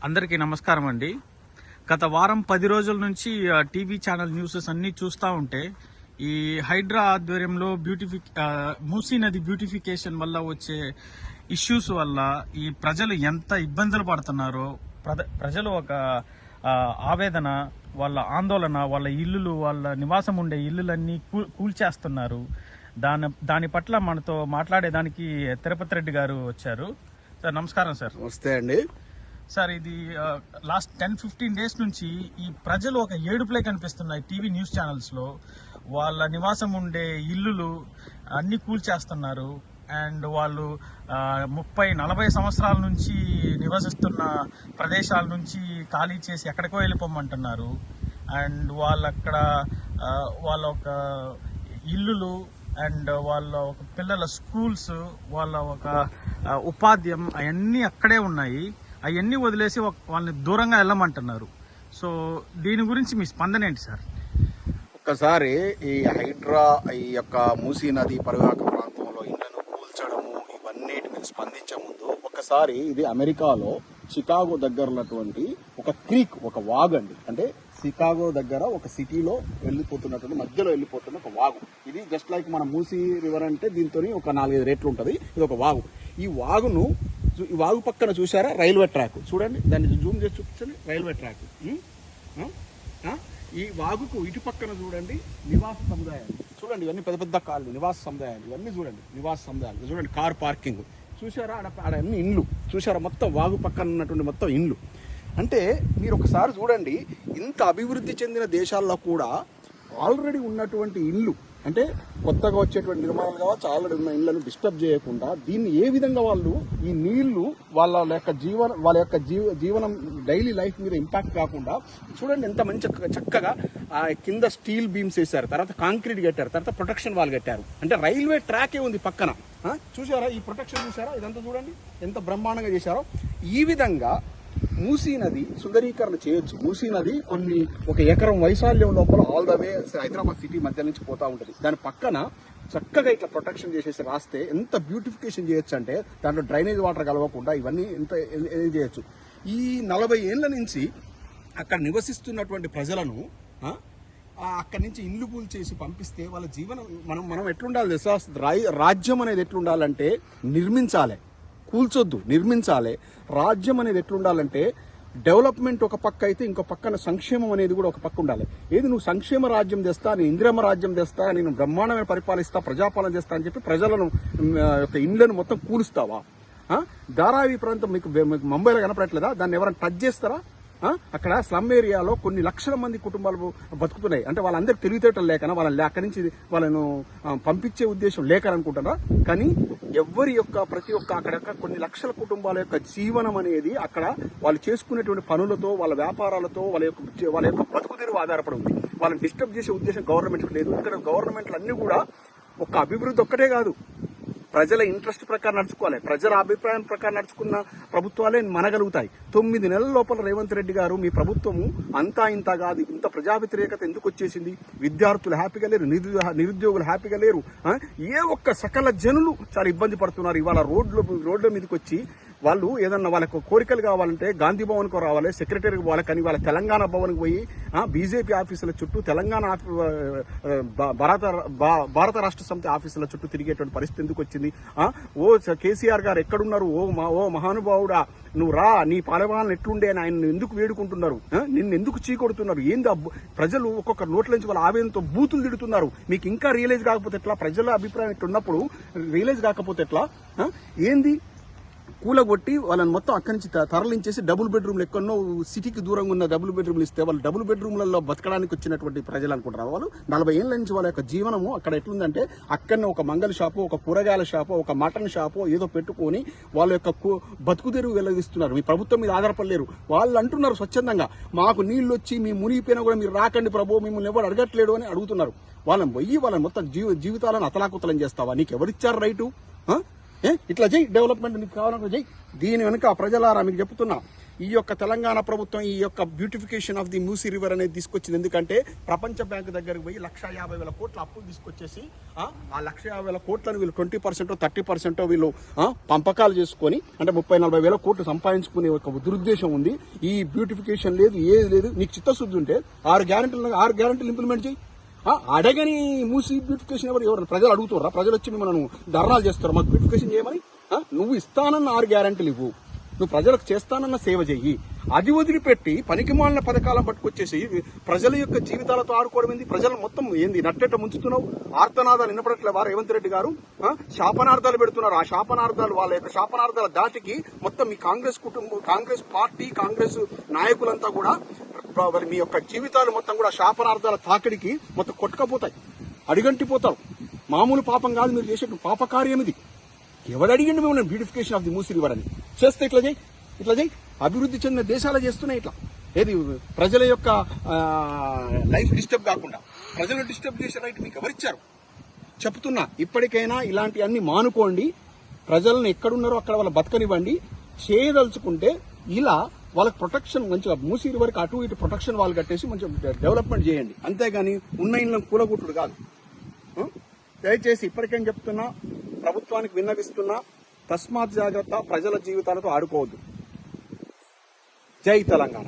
అందరికీ నమస్కారం అండి. గత వారం 10 రోజుల నుంచి టీవీ ఛానల్ న్యూసెస్ అన్ని చూస్తూ ఉంటే ఈ హైడ్రా ఆధ్వర్యంలో మూసీ నది బ్యూటిఫికేషన్ వల్ల వచ్చే ఇష్యూస్ వల్ల ఈ ప్రజలు ఎంత ఇబ్బందులు పడుతున్నారో ప్రజలు ఒక ఆవేదన, వాళ్ళ ఆందోళన, వాళ్ళ ఇల్లులు, వాళ్ళ నివాసం ఉండే ఇల్లులన్నీ కూల్చేస్తున్నారు. దాని పట్ల మనతో మాట్లాడేదానికి తిరుపతి రెడ్డి గారు వచ్చారు. సార్ నమస్కారం. సార్ నమస్తే అండి. సార్, ఇది లాస్ట్ 10-15 డేస్ నుంచి ఈ ప్రజలు ఒక ఏడుపులే కనిపిస్తున్నాయి టీవీ న్యూస్ ఛానల్స్ లో. వాళ్ళ నివాసం ఉండే ఇల్లులు అన్ని కూల్చేస్తున్నారు. అండ్ వాళ్ళు 30-40 సంవత్సరాల నుంచి నివసిస్తున్న ప్రదేశాల నుంచి ఖాళీ చేసి ఎక్కడికో వెళ్ళిపోమంటున్నారు. అండ్ వాళ్ళ ఒక ఇల్లులు అండ్ వాళ్ళ ఒక పిల్లల స్కూల్స్, వాళ్ళ ఒక ఉపాధ్యం అవన్నీ అక్కడే ఉన్నాయి. అవన్నీ వదిలేసి వాళ్ళని దూరంగా వెళ్ళమంటున్నారు. సో దీని గురించి మీ స్పందన ఏంటి సార్? ఒక్కసారి ఈ హైడ్రా ఈ యొక్క మూసీ నది పరివాహక ప్రాంతంలో ఇళ్లను కూల్చడము ఇవన్నిటి మీద స్పందించే ముందు ఒకసారి ఇది అమెరికాలో చికాగో దగ్గర ఉన్నటువంటి ఒక క్రీక్, ఒక వాగు అండి. అంటే చికాగో దగ్గర ఒక సిటీలో వెళ్ళిపోతున్నటువంటి మధ్యలో వెళ్ళిపోతున్న ఒక వాగు. ఇది జస్ట్ లైక్ మన మూసీ రివర్ అంటే దీంతో ఒక 4-5 రేట్లు ఉంటుంది. ఇది ఒక వాగు. ఈ వాగు పక్కన చూసారా రైల్వే ట్రాక్ చూడండి, దాన్ని జూమ్ చేసి చూపించండి. Railway track. ఈ వాగుకు ఇటు పక్కన చూడండి నివాస సముదాయాలు చూడండి. ఇవన్నీ పెద్ద పెద్ద కాళ్ళు నివాస సముదాయాలు. ఇవన్నీ చూడండి నివాస సముదాయాలు. చూడండి కార్ పార్కింగ్ చూసారా, ఆడ అన్ని ఇండ్లు చూసారా, మొత్తం వాగు పక్కన ఉన్నటువంటి మొత్తం ఇండ్లు. అంటే మీరు ఒకసారి చూడండి, ఇంత అభివృద్ధి చెందిన దేశాల్లో కూడా ఆల్రెడీ ఉన్నటువంటి ఇండ్లు, అంటే కొత్తగా వచ్చేటువంటి నిర్మాణాలు కావచ్చు, ఆల్రెడీ ఉన్న ఇళ్లను డిస్టర్బ్ చేయకుండా దీన్ని ఏ విధంగా వాళ్ళు ఈ నీళ్లు వాళ్ళ యొక్క జీవనం డైలీ లైఫ్ మీద ఇంపాక్ట్ కాకుండా చూడండి ఎంత మంచి చక్కగా కింద స్టీల్ బీమ్స్ వేశారు, తర్వాత కాంక్రీట్ కట్టారు, తర్వాత ప్రొటెక్షన్ వాల్ కట్టారు. అంటే రైల్వే ట్రాకే ఉంది పక్కన. చూసారా ఈ ప్రొటెక్షన్ చూసారా, ఇదంతా చూడండి ఎంత బ్రహ్మాండంగా చేశారో. ఈ విధంగా మూసీ నది సుందరీకరణ చేయొచ్చు. మూసీ నది ఒక ఎకరం వైశాల్యం లోపల all the way Hyderabad city మధ్య నుంచి పోతా ఉంటుంది. దాని పక్కన చక్కగా ఇట్లా ప్రొటెక్షన్ చేసేసి రాస్తే ఎంత బ్యూటిఫికేషన్ చేయొచ్చు అంటే దాంట్లో డ్రైనేజ్ వాటర్ కలవకుండా ఇవన్నీ ఎంత చేయొచ్చు. ఈ 40 ఏళ్ల నుంచి అక్కడ నివసిస్తున్నటువంటి ప్రజలను అక్కడి నుంచి ఇండ్లు పూలు చేసి పంపిస్తే వాళ్ళ జీవనం మనం ఎట్లుండాలి తెలుసా? రాజ్యం అనేది ఎట్లుండాలంటే నిర్మించాలి, కూల్చొద్దు, నిర్మించాలి. రాజ్యం అనేది ఎట్లుండాలంటే డెవలప్మెంట్ ఒక పక్క అయితే ఇంకో పక్కన సంక్షేమం అనేది కూడా ఒక పక్క ఉండాలి. ఏది నువ్వు సంక్షేమ రాజ్యం తెస్తా, నేను ఇందిరమ్మ రాజ్యం తెస్తా, నేను బ్రహ్మాండమైన పరిపాలిస్తా, ప్రజాపాలన చేస్తా అని చెప్పి ప్రజలను యొక్క ఇండ్లను మొత్తం కూలుస్తావా? ధారావి ప్రాంతం మీకు ముంబైలో కనపడట్లేదా? దాన్ని ఎవరైనా టచ్ చేస్తారా? అక్కడ స్లమ్ ఏరియాలో కొన్ని లక్షల మంది కుటుంబాలు బతుకుతున్నాయి. అంటే వాళ్ళందరికీ తెలివితేటలు లేకనా, అక్కడి నుంచి వాళ్ళను పంపించే ఉద్దేశం లేకనుకుంటారా? కానీ ప్రతి ఒక్క అక్కడ కొన్ని లక్షల కుటుంబాల యొక్క జీవనం అనేది అక్కడ వాళ్ళు చేసుకునేటువంటి పనులతో, వాళ్ళ వ్యాపారాలతో, వాళ్ళ యొక్క బతుకు తెరువు ఆధారపడి ఉంది. వాళ్ళని డిస్టర్బ్ చేసే ఉద్దేశం గవర్నమెంట్కి లేదు. ఇక్కడ గవర్నమెంట్లు అన్ని కూడా ఒక అభివృద్ధి ఒక్కటే కాదు, ప్రజల ఇంట్రెస్ట్ ప్రకారం నడుచుకోవాలి. ప్రజల అభిప్రాయం ప్రకారం నడుచుకున్న ప్రభుత్వాలే మనగలుగుతాయి. 9 నెలల లోపల రేవంత్ రెడ్డి గారు మీ ప్రభుత్వము అంతా ఇంత కాదు, ఇంత ప్రజా వ్యతిరేకత ఎందుకు వచ్చేసింది? విద్యార్థులు హ్యాపీగా లేరు, నిరుద్యోగులు హ్యాపీగా లేరు. ఏ ఒక్క సకల జనులు చాలా ఇబ్బంది పడుతున్నారు. ఇవాళ రోడ్ల మీదకి వచ్చి వాళ్ళు ఏదన్నా వాళ్ళకు కోరికలు కావాలంటే గాంధీ భవన్కు రావాలి, సెక్రటరీకి పోవాలి. కానీ వాళ్ళ తెలంగాణ భవన్కి పోయి బీజేపీ ఆఫీసుల చుట్టూ, తెలంగాణ భారత రాష్ట్ర సమితి ఆఫీసుల చుట్టూ తిరిగేటువంటి పరిస్థితి ఎందుకు వచ్చింది? ఓ కేసీఆర్ గారు ఎక్కడున్నారు? ఓ మహానుభావుడా నువ్వు రా, నీ పాలవాళ్ళని ఎట్లుండే అని ఆయన ఎందుకు వేడుకుంటున్నారు? నిన్ను ఎందుకు చీకొడుతున్నారు? ఏంది ప్రజలు ఒక్కొక్క నోట్ల నుంచి వాళ్ళ ఆవేదనతో బూతులు తిడుతున్నారు. మీకు ఇంకా రియలైజ్ కాకపోతే ఎట్లా? ప్రజల అభిప్రాయం ఎట్లున్నప్పుడు రియలైజ్ కాకపోతే ఎట్లా? ఏంది కూలగొట్టి వాళ్ళని మొత్తం అక్కడి నుంచి తరలించేసి డబుల్ బెడ్రూమ్లు ఎక్కడో సిటీకి దూరంగా ఉన్న డబుల్ బెడ్రూమ్లు ఇస్తే వాళ్ళు డబుల్ బెడ్రూమ్లలో బతకడానికి వచ్చినటువంటి ప్రజలు అనుకుంటారు. వాళ్ళు 40 ఏళ్ల నుంచి వాళ్ళ యొక్క జీవనము అక్కడ ఎట్లుందంటే అక్కడనే ఒక మంగళ షాపు, ఒక కూరగాయల షాపు, ఒక మటన్ షాపు ఏదో పెట్టుకొని వాళ్ళ యొక్క బతుకు తెరువు వెల్లగిస్తున్నారు. మీ ప్రభుత్వం మీద ఆధారపడలేరు. వాళ్ళు అంటున్నారు స్వచ్ఛందంగా, మాకు నీళ్లు వచ్చి మీ మునిగిపోయినా కూడా మీరు రాకండి ప్రభు, మిమ్మల్ని ఎవరు అడగట్లేడు అని అడుగుతున్నారు. వాళ్ళని పోయి వాళ్ళని మొత్తం జీవితాలను అతలాకుతలం చేస్తావా? నీకు ఎవరిచ్చారు రైటు? ఇట్లా చెయ్యి, డెవలప్మెంట్ నీకు కావాలంటే చెయ్యి. దీని వెనుక ప్రజలారా మీకు చెప్తున్నా, ఈ యొక్క తెలంగాణ ప్రభుత్వం ఈ యొక్క beautification of the Musi river అనేది తీసుకొచ్చింది. ఎందుకంటే ప్రపంచ బ్యాంకు దగ్గరికి పోయి 1,50,000 కోట్ల అప్పులు తీసుకొచ్చేసి ఆ 1,50,000 కోట్లను వీళ్ళు 20% 30% వీళ్ళు పంపకాలు చేసుకొని అంటే 30-40 వేల కోట్లు సంపాదించుకునే ఒక దురుద్దేశం ఉంది. ఈ బ్యూటిఫికేషన్ లేదు, ఏది లేదు. నీకు చిత్తశుద్ధి ఉంటే 6 గ్యారెంటీలు ఇంప్లిమెంట్ చేయి. అడగని మూసీ బ్యూటిఫికేషన్ ఎవరు ప్రజలు అడుగుతారా? ప్రజలు వచ్చి మిమ్మల్ని ధర్నాలు చేస్తారు మాకు బ్యూటిఫికేషన్ చేయమని. నువ్వు ఇస్తానన్న 6 గ్యారెంటీలు ఇవ్వు, నువ్వు ప్రజలకు చేస్తానన్న సేవ చెయ్యి. అది వదిలిపెట్టి పనికిమాలిన పథకాలను పట్టుకొచ్చేసి ప్రజల యొక్క జీవితాలతో ఆడుకోవడం ఏంది? ప్రజలు మొత్తం ఏంది నట్టేట ముంచుతున్నావు? ఆర్తనాదాలు వినపడట్లే రేవంత్ రెడ్డి గారు శాపనార్థాలు పెడుతున్నారు. ఆ శాపనార్థాలు వాళ్ళ యొక్క శాపనార్థాల దాటికి మొత్తం మీ కాంగ్రెస్ కుటుంబం, కాంగ్రెస్ పార్టీ, కాంగ్రెస్ నాయకులంతా కూడా మీ యొక్క జీవితాలు మొత్తం కూడా శాపనార్థాల తాకిడికి మొత్తం కొట్టుకపోతాయి, అడిగంటిపోతారు. మామూలు పాపం కాదు మీరు చేసే పాపకార్యం ఇది. ఎవడు అడిగిండు మిమ్మల్ని beautification of the Musi river అని? చేస్తే ఇట్లా చేయి. అభివృద్ధి చెందిన దేశాలు చేస్తున్నాయి ఇట్లా. ఏది ప్రజల యొక్క లైఫ్ డిస్టర్బ్ కాకుండా ప్రజలు డిస్టర్బ్ చేసే రైట్ మీకు ఎవరిచ్చారు? చెప్తున్నా, ఇప్పటికైనా ఇలాంటి అన్ని మానుకోండి. ప్రజలను ఎక్కడున్నారో అక్కడ వాళ్ళ బతకనివ్వండి. చేయదలుచుకుంటే ఇలా వాళ్ళకి ప్రొటెక్షన్ మంచిగా మూసీ రివర్కి అటు ఇటు ప్రొటెక్షన్ వాళ్ళు కట్టేసి మంచిగా డెవలప్మెంట్ చేయండి. అంతేగాని ఉన్న ఇళ్ళని కూలగొట్టుడు కాదు. దయచేసి ఇప్పటికేం చెప్తున్నా, ప్రభుత్వానికి విన్నవిస్తున్నా, తస్మాత్ జాగ్రత్త, ప్రజల జీవితాలతో ఆడుకోవద్దు. జై తెలంగాణ.